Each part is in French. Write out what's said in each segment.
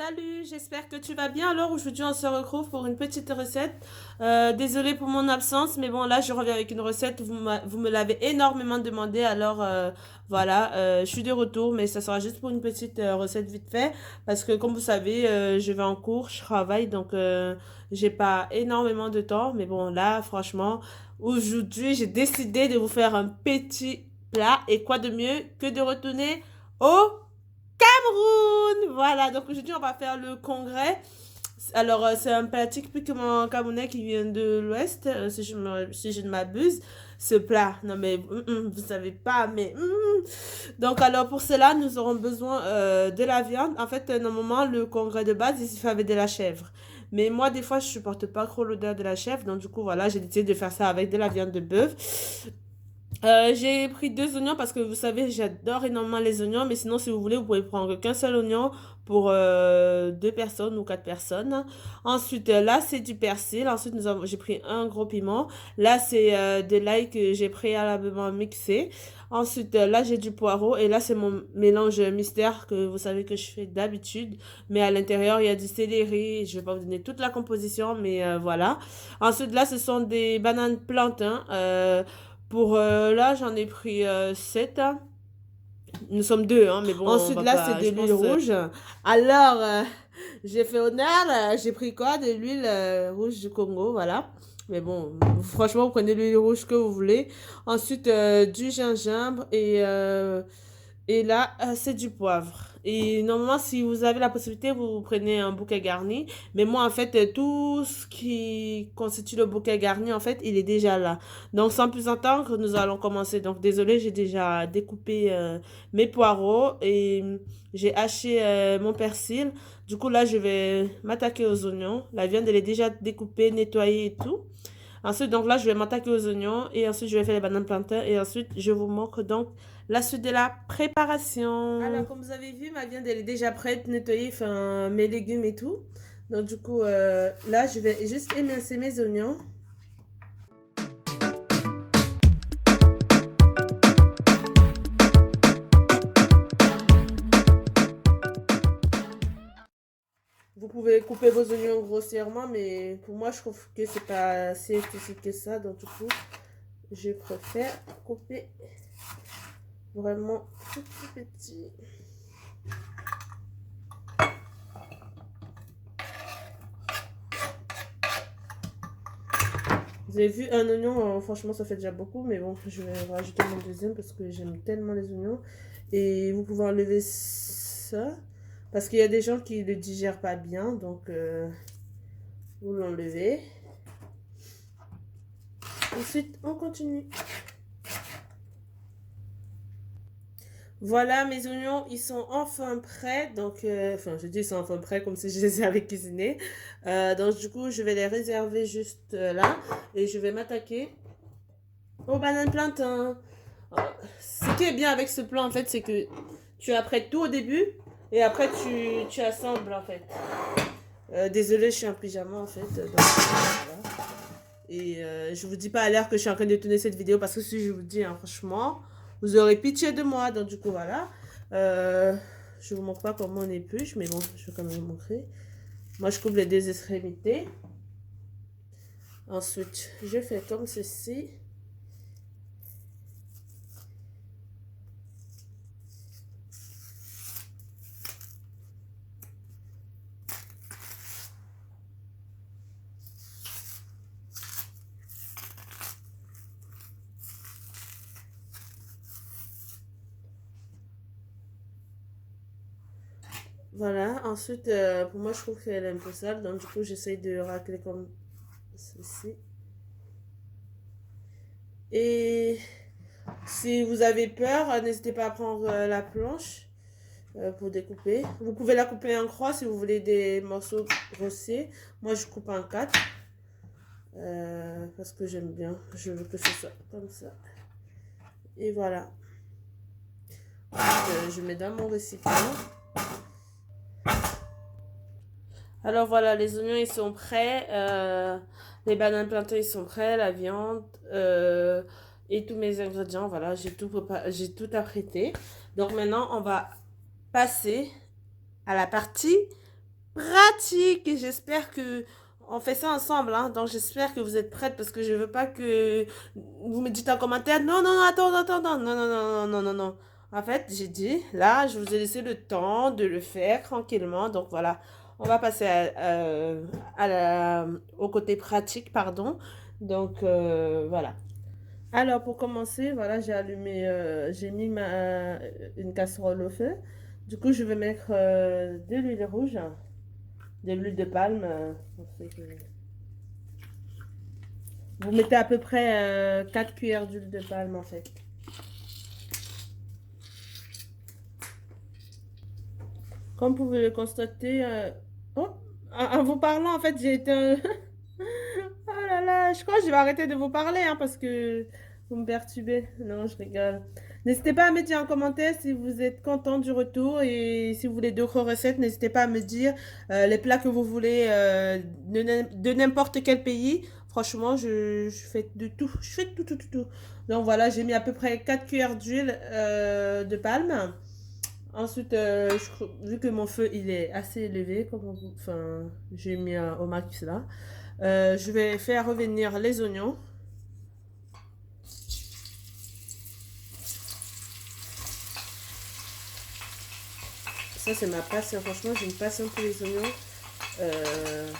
Salut, j'espère que tu vas bien. Alors aujourd'hui on se retrouve pour une petite recette. Désolée pour mon absence, mais bon là je reviens avec une recette. Vous me l'avez énormément demandé, alors voilà, je suis de retour, mais ça sera juste pour une petite recette vite fait. Parce que comme vous savez, je vais en cours, je travaille, donc j'ai pas énormément de temps. Mais bon là franchement, aujourd'hui j'ai décidé de vous faire un petit plat. Et quoi de mieux que de retourner au Cameroun! Voilà, donc aujourd'hui on va faire le congrès. Alors c'est un plat typiquement camerounais qui vient de l'Ouest, si je ne m'abuse. Ce plat, non mais vous savez pas, mais donc alors pour cela nous aurons besoin de la viande. En fait normalement le congrès de base il se fait avec de la chèvre. Mais moi des fois je supporte pas trop l'odeur de la chèvre, donc du coup voilà j'ai décidé de faire ça avec de la viande de bœuf. J'ai pris deux oignons parce que vous savez, j'adore énormément les oignons, mais sinon, si vous voulez, vous pouvez prendre qu'un seul oignon pour deux personnes ou quatre personnes. Ensuite, là, c'est du persil. Ensuite, j'ai pris un gros piment. Là, c'est de l'ail que j'ai préalablement mixé. Ensuite, là, j'ai du poireau. Et là, c'est mon mélange mystère que vous savez que je fais d'habitude. Mais à l'intérieur, il y a du céleri. Je vais pas vous donner toute la composition, mais voilà. Ensuite, là, ce sont des bananes plantains. Pour là, j'en ai pris 7. Nous sommes deux, hein, mais bon, ensuite, là, c'est de l'huile rouge. Alors, j'ai fait honneur. J'ai pris quoi? De l'huile rouge du Congo, voilà. Mais bon, franchement, vous prenez l'huile rouge que vous voulez. Ensuite, du gingembre et là, c'est du poivre. Et normalement, si vous avez la possibilité, vous prenez un bouquet garni. Mais moi, en fait, tout ce qui constitue le bouquet garni, en fait, il est déjà là. Donc, sans plus attendre, nous allons commencer. Donc, désolé, j'ai déjà découpé mes poireaux et j'ai haché mon persil. Du coup, là, je vais m'attaquer aux oignons. La viande, elle est déjà découpée, nettoyée et tout. Ensuite, donc là, je vais m'attaquer aux oignons et ensuite, je vais faire les bananes plantains et ensuite, je vous montre donc la suite de la préparation. Alors, comme vous avez vu, ma viande, elle est déjà prête, nettoyée, enfin, mes légumes et tout. Donc, du coup, là, je vais juste émincer mes oignons. Vous pouvez couper vos oignons grossièrement, mais pour moi, je trouve que c'est pas assez esthétique que ça. Donc, du coup, je préfère couper vraiment tout petit. Vous avez vu un oignon, franchement ça fait déjà beaucoup, mais bon, je vais rajouter mon deuxième parce que j'aime tellement les oignons. Et vous pouvez enlever ça, parce qu'il y a des gens qui ne le digèrent pas bien, donc vous l'enlevez. Ensuite, on continue. Voilà, mes oignons, ils sont enfin prêts. Donc, enfin, je dis ils sont enfin prêts comme si je les avais cuisinés. Donc, du coup, je vais les réserver juste là. Et je vais m'attaquer aux bananes plantains. Ce qui est bien avec ce plan, en fait, c'est que tu apprêtes tout au début et après tu assembles, en fait. Désolée, je suis en pyjama, en fait. Donc, voilà. Et je vous dis pas à l'heure que je suis en train de tourner cette vidéo parce que si je vous dis, hein, franchement, vous aurez pitié de moi. Donc, du coup, voilà. Je vous montre pas comment on épluche, mais bon, je vais quand même vous montrer. Moi, je coupe les deux extrémités. Ensuite, je fais comme ceci. Voilà, ensuite, pour moi, je trouve qu'elle est un peu sale, donc du coup, j'essaye de racler comme ceci. Et si vous avez peur, n'hésitez pas à prendre la planche pour découper. Vous pouvez la couper en croix si vous voulez des morceaux grossiers. Moi, je coupe en quatre parce que j'aime bien. Je veux que ce soit comme ça. Et voilà. Ensuite, je mets dans mon récipient. Alors voilà, les oignons ils sont prêts, les bananes plantains ils sont prêts, la viande et tous mes ingrédients. Voilà, j'ai tout apprêté. Donc maintenant on va passer à la partie pratique et j'espère que on fait ça ensemble, hein. Donc j'espère que vous êtes prêtes parce que je veux pas que vous me dites en commentaire non non non attends attends attends non non non non non non non. En fait, j'ai dit là, je vous ai laissé le temps de le faire tranquillement. Donc voilà, on va passer au côté pratique, pardon. Donc voilà. Alors pour commencer, voilà, j'ai mis une casserole au feu. Du coup, je vais mettre de l'huile rouge, de l'huile de palme. Vous mettez à peu près 4 cuillères d'huile de palme en fait. Comme vous pouvez le constater, oh, en vous parlant, en fait, j'ai été... oh là là, je crois que je vais arrêter de vous parler hein, parce que vous me perturbez. Non, je rigole. N'hésitez pas à me dire en commentaire si vous êtes content du retour et si vous voulez d'autres recettes, n'hésitez pas à me dire les plats que vous voulez de n'importe quel pays. Franchement, je fais de tout. Je fais tout, tout, tout, tout. Donc voilà, j'ai mis à peu près 4 cuillères d'huile de palme. Ensuite, vu que mon feu il est assez élevé, enfin, j'ai mis au max là, je vais faire revenir les oignons. Ça, c'est ma passion. Franchement, j'ai une passion pour les oignons. Euh,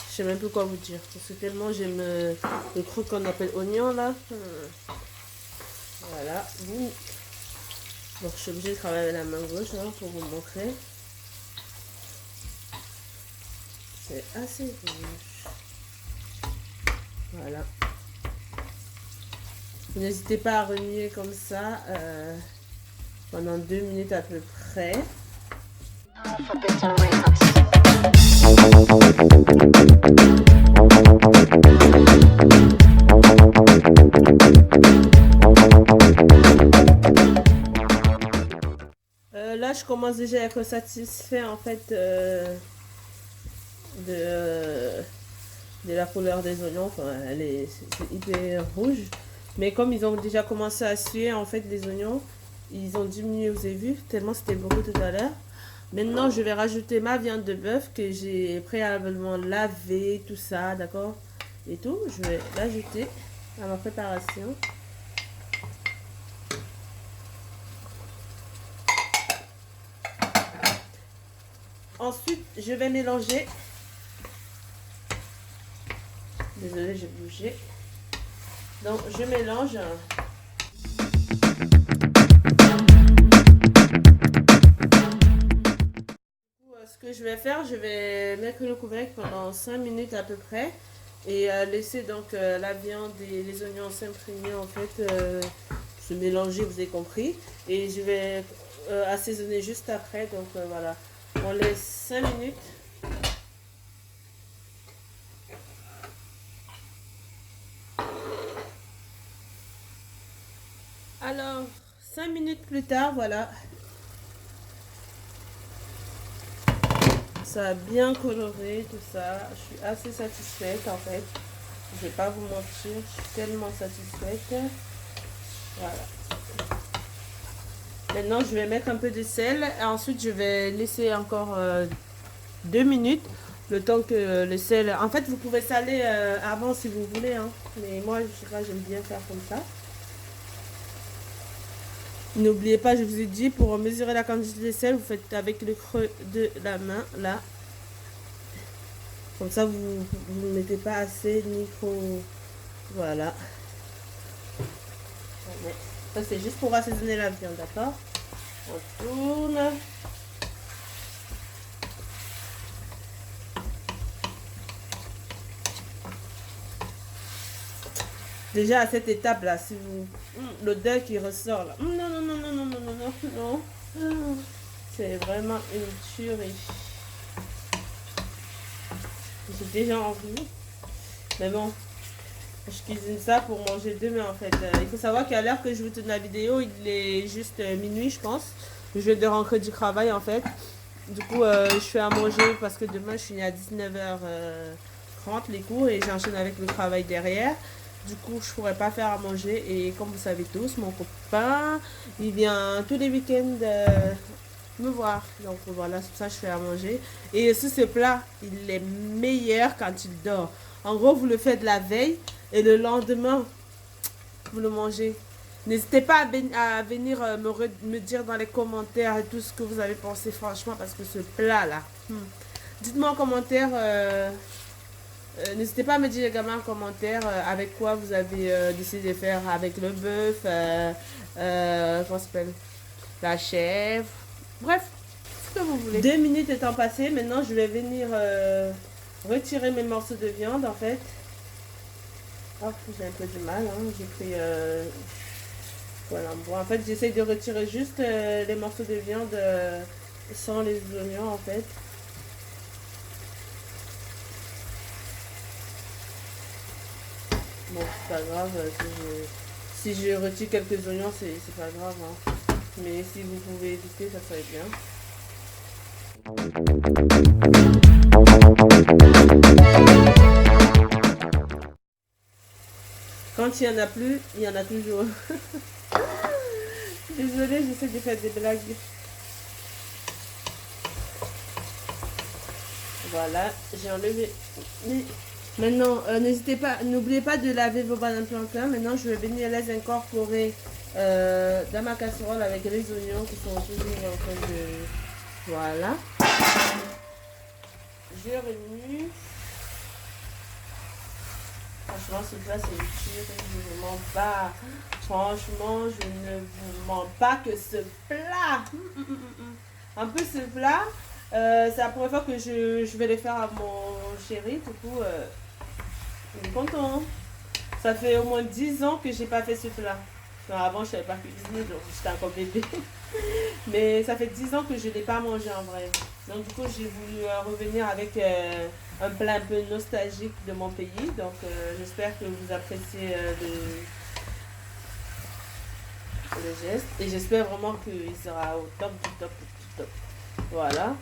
je sais même plus quoi vous dire. Parce que tellement j'aime le truc qu'on appelle oignon là. Voilà. Donc, je suis obligée de travailler avec la main gauche hein, pour vous montrer. C'est assez rouge. Voilà. N'hésitez pas à remuer comme ça pendant 2 minutes à peu près. Là, je commence déjà à être satisfait en fait de, de la couleur des oignons. Enfin, c'est hyper rouge. Mais comme ils ont déjà commencé à suer, en fait, les oignons, ils ont diminué, vous avez vu, tellement c'était beaucoup tout à l'heure. Maintenant, je vais rajouter ma viande de bœuf que j'ai préalablement lavée, tout ça, d'accord? Et tout, je vais l'ajouter à ma préparation. Ensuite, je vais mélanger. Désolée, j'ai bougé. Donc, je mélange. Ce que je vais faire, je vais mettre le couvercle pendant 5 minutes à peu près et laisser donc la viande et les oignons s'imprégner en fait, se mélanger, vous avez compris. Et je vais assaisonner juste après, donc voilà. On laisse 5 minutes. Alors, 5 minutes plus tard, voilà. Ça a bien coloré, tout ça. Je suis assez satisfaite en fait. Je vais pas vous mentir, je suis tellement satisfaite. Voilà. Maintenant, je vais mettre un peu de sel. Et ensuite, je vais laisser encore 2 minutes. Le temps que le sel... En fait, vous pouvez saler avant si vous voulez. Hein. Mais moi, je sais pas, j'aime bien faire comme ça. N'oubliez pas, je vous ai dit, pour mesurer la quantité de sel, vous faites avec le creux de la main, là. Comme ça, vous ne mettez pas assez, ni trop... Voilà. Ça, c'est juste pour assaisonner la viande, d'accord? On tourne. Déjà, à cette étape-là, si vous... l'odeur qui ressort, là. Non, non, non, non, non, non, non, non, non. C'est vraiment une tuerie. J'ai déjà envie. Mais bon, je cuisine ça pour manger demain en fait. Il faut savoir qu'à l'heure que je vous tourne la vidéo, il est juste minuit, je pense. Je viens de rentrer du travail en fait. Du coup, je fais à manger parce que demain je finis à 19h30 les cours et j'enchaîne avec le travail derrière. Du coup, je pourrais pas faire à manger et comme vous savez tous, mon copain, il vient tous les week-ends me voir. Donc voilà, c'est pour ça que je fais à manger. Et ce plat, il est meilleur quand il dort. En gros, vous le faites la veille et le lendemain, vous le mangez. N'hésitez pas à venir me dire dans les commentaires et tout ce que vous avez pensé, franchement, parce que ce plat-là, dites-moi en commentaire, n'hésitez pas à me dire également en commentaire avec quoi vous avez décidé de faire, avec le bœuf, comment ça s'appelle, la chèvre, bref, ce que vous voulez. 2 minutes étant passées, maintenant je vais venir retirer mes morceaux de viande en fait. Hop, j'ai un peu du mal, hein. J'ai pris voilà, bon, en fait j'essaye de retirer juste les morceaux de viande sans les oignons en fait. Bon, c'est pas grave, si je retire quelques oignons, c'est pas grave, hein. Mais si vous pouvez éviter, ça serait bien. Quand il n'y en a plus, il y en a toujours. Désolée, j'essaie de faire des blagues. Voilà, j'ai enlevé. Maintenant, n'hésitez pas, n'oubliez pas de laver vos bananes plantains. Maintenant, je vais venir les incorporer dans ma casserole avec les oignons qui sont toujours en train de... Voilà. Je remue. Franchement, ce plat, c'est une tuerie. Je ne mens pas. Franchement, je ne vous mens pas que ce plat. En plus, ce plat, c'est la première fois que je vais le faire à mon chéri. Du coup, il est content. Ça fait au moins 10 ans que j'ai pas fait ce plat. Enfin, avant, je ne savais pas cuisiner, donc j'étais encore bébé. Mais ça fait 10 ans que je ne l'ai pas mangé en vrai. Donc du coup, j'ai voulu revenir avec un plat un peu nostalgique de mon pays. Donc j'espère que vous appréciez le geste. Et j'espère vraiment qu'il sera au top du top du top. Voilà.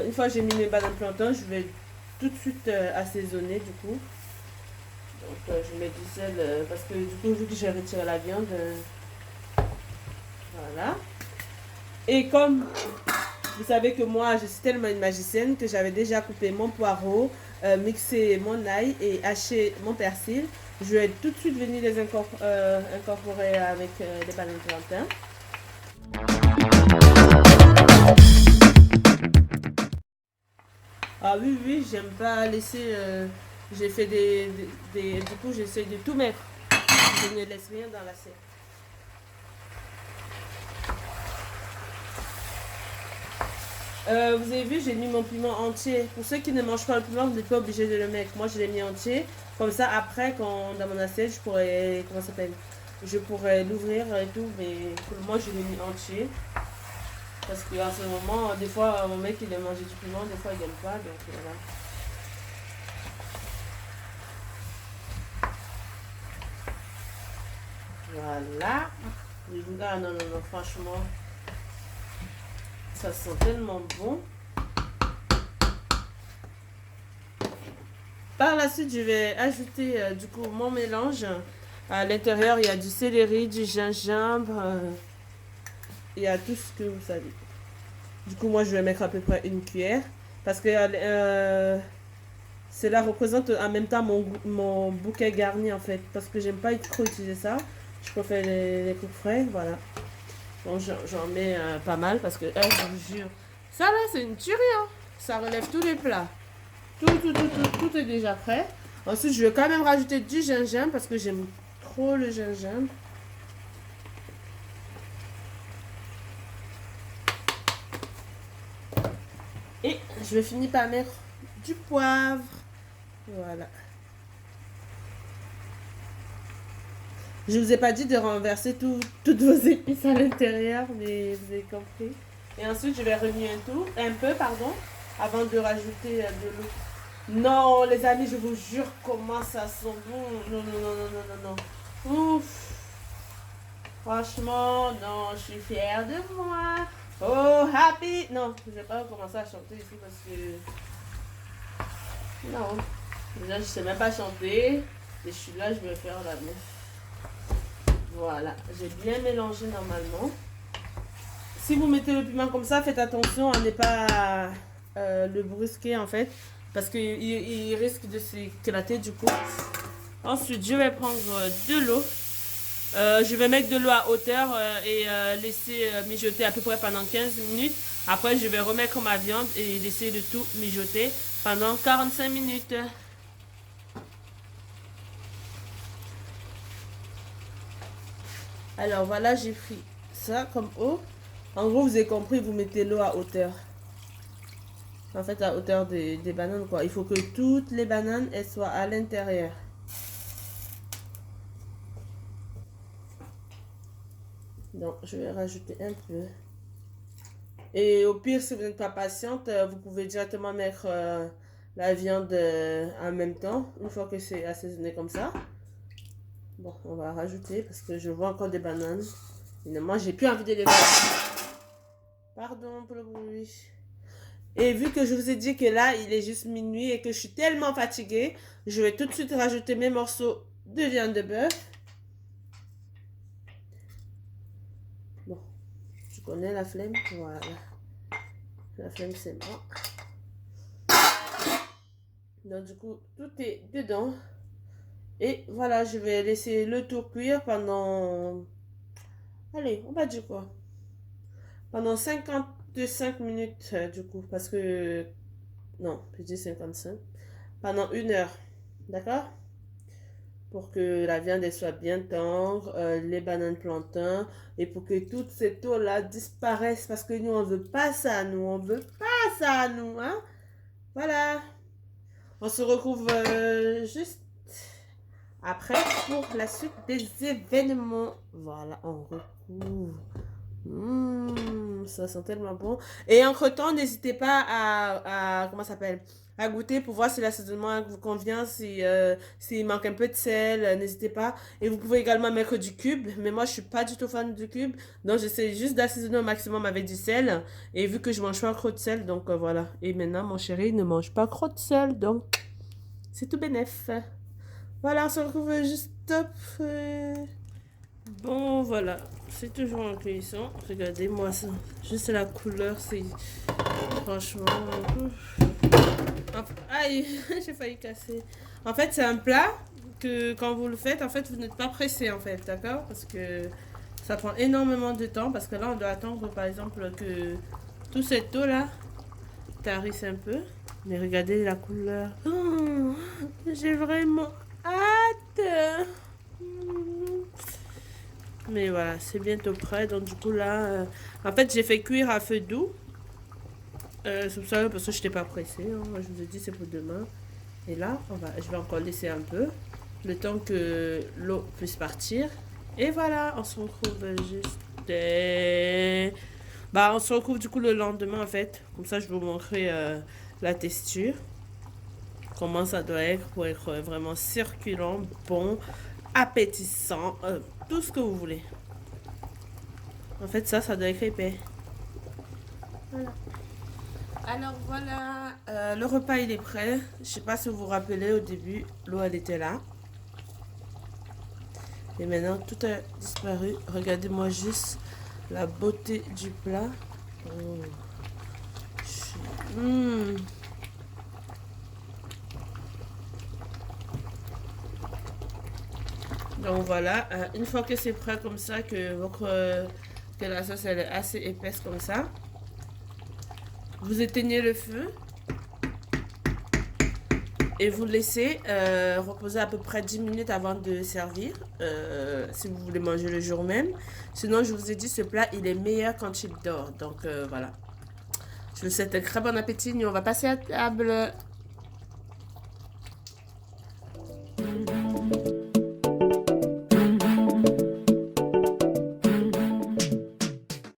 Une fois que j'ai mis mes bananes plantains, je vais tout de suite assaisonner du coup. Donc je mets du sel parce que du coup, vu que j'ai retiré la viande, voilà. Et comme vous savez que moi, je suis tellement une magicienne que j'avais déjà coupé mon poireau, mixé mon ail et haché mon persil. Je vais tout de suite venir les incorporer avec les bananes plantains. Ah oui, oui, j'aime pas laisser... j'ai fait du coup, j'essaie de tout mettre. Je ne laisse rien dans l'assiette. Vous avez vu, j'ai mis mon piment entier. Pour ceux qui ne mangent pas le piment, vous n'êtes pas obligé de le mettre. Moi, je l'ai mis entier. Comme ça, après, dans mon assiette, je pourrais... Comment ça s'appelle? Je pourrais l'ouvrir et tout. Mais pour moi, je l'ai mis entier. Parce qu'en ce moment, des fois, mon mec, il aime manger du piment. Des fois, il n'aime pas. Donc, voilà. Voilà. Ah non, non, non, franchement... Ça sent tellement bon. Par la suite, je vais ajouter du coup mon mélange. À l'intérieur, il y a du céleri, du gingembre. Il y a tout ce que vous savez. Du coup, moi, je vais mettre à peu près une cuillère. Parce que cela représente en même temps mon bouquet garni en fait. Parce que j'aime pas trop utiliser ça. Je préfère les coups frais. Voilà. Donc j'en mets pas mal parce que, je vous jure, ça là c'est une tuerie, hein. Ça relève tous les plats. Tout est déjà prêt. Ensuite, je vais quand même rajouter du gingembre parce que j'aime trop le gingembre. Et je vais finir par mettre du poivre. Voilà. Je vous ai pas dit de renverser toutes vos épices à l'intérieur, mais vous avez compris. Et ensuite, je vais remuer un peu, avant de rajouter de l'eau. Non, les amis, je vous jure comment ça sent bon. Non, non, non, non, non, non, non. Ouf. Franchement, non, je suis fière de moi. Oh, happy. Non, je vais pas commencer à chanter ici parce que... Non. Déjà, je sais même pas chanter. Et je suis là, je vais faire la meuf. Voilà, j'ai bien mélangé normalement. Si vous mettez le piment comme ça, faites attention à ne pas le brusquer en fait. Parce qu'il risque de s'éclater du coup. Ensuite, je vais prendre de l'eau. Je vais mettre de l'eau à hauteur et laisser mijoter à peu près pendant 15 minutes. Après, je vais remettre ma viande et laisser le tout mijoter pendant 45 minutes. Alors voilà, j'ai pris ça comme eau. En gros, vous avez compris, vous mettez l'eau à hauteur. En fait, à hauteur des bananes, quoi. Il faut que toutes les bananes, elles soient à l'intérieur. Donc, je vais rajouter un peu. Et au pire, si vous n'êtes pas patiente, vous pouvez directement mettre la viande en même temps, une fois que c'est assaisonné comme ça. Bon, on va rajouter parce que je vois encore des bananes. Évidemment, j'ai plus envie de les voir. Pardon pour le bruit. Et vu que je vous ai dit que là, il est juste minuit et que je suis tellement fatiguée, je vais tout de suite rajouter mes morceaux de viande de bœuf. Bon, tu connais la flemme? Voilà. La flemme, c'est mort. Donc, du coup, tout est dedans. Et voilà, je vais laisser le tout cuire pendant... Allez, on va dire quoi? Pendant 55 minutes, du coup, parce que... Non, je dis 55. Pendant 1 heure, d'accord? Pour que la viande elle soit bien tendre, les bananes plantains, et pour que toute cette eau-là disparaisse, parce que nous, on veut pas ça, nous, on veut pas ça, nous, hein? Voilà. On se retrouve juste après pour la suite des événements. Voilà, on recouvre. Ça sent tellement bon. Et entre-temps, n'hésitez pas comment ça s'appelle? À goûter pour voir si l'assaisonnement vous convient, s'il manque un peu de sel, n'hésitez pas. Et vous pouvez également mettre du cube, mais moi je suis pas du tout fan du cube, donc j'essaie juste d'assaisonner au maximum avec du sel. Et vu que je mange pas trop de sel, donc voilà. Et maintenant mon chéri ne mange pas trop de sel, donc c'est tout bénef. Voilà, on se retrouve juste après. Bon, voilà, c'est toujours en cuisson. Regardez-moi ça. Juste la couleur, c'est... Franchement... Aïe, j'ai failli casser. En fait, c'est un plat que quand vous le faites, en fait, vous n'êtes pas pressé, en fait, d'accord? Parce que ça prend énormément de temps. Parce que là, on doit attendre, par exemple, que tout cette eau-là tarisse un peu. Mais regardez la couleur. Oh, j'ai vraiment hâte. Mais voilà, c'est bientôt prêt. Donc du coup là, en fait j'ai fait cuire à feu doux. C'est pour ça parce que je n'étais pas pressée. Hein. Moi, je vous ai dit c'est pour demain. Et là, je vais encore laisser un peu. Le temps que l'eau puisse partir. Et voilà, on se retrouve juste... on se retrouve du coup le lendemain en fait. Comme ça je vais vous montrer la texture. Comment ça doit être pour être vraiment circulant, bon, appétissant, tout ce que vous voulez. En fait, ça doit être épais. Voilà. Alors voilà, le repas il est prêt. Je sais pas si vous vous rappelez au début, l'eau elle était là. Et maintenant tout a disparu. Regardez-moi juste la beauté du plat. Oh. Donc voilà, une fois que c'est prêt comme ça, que la sauce elle est assez épaisse comme ça, vous éteignez le feu et vous laissez reposer à peu près 10 minutes avant de servir, si vous voulez manger le jour même. Sinon, je vous ai dit, ce plat, il est meilleur quand il dort. Donc voilà. Je vous souhaite un très bon appétit. Nous, on va passer à table.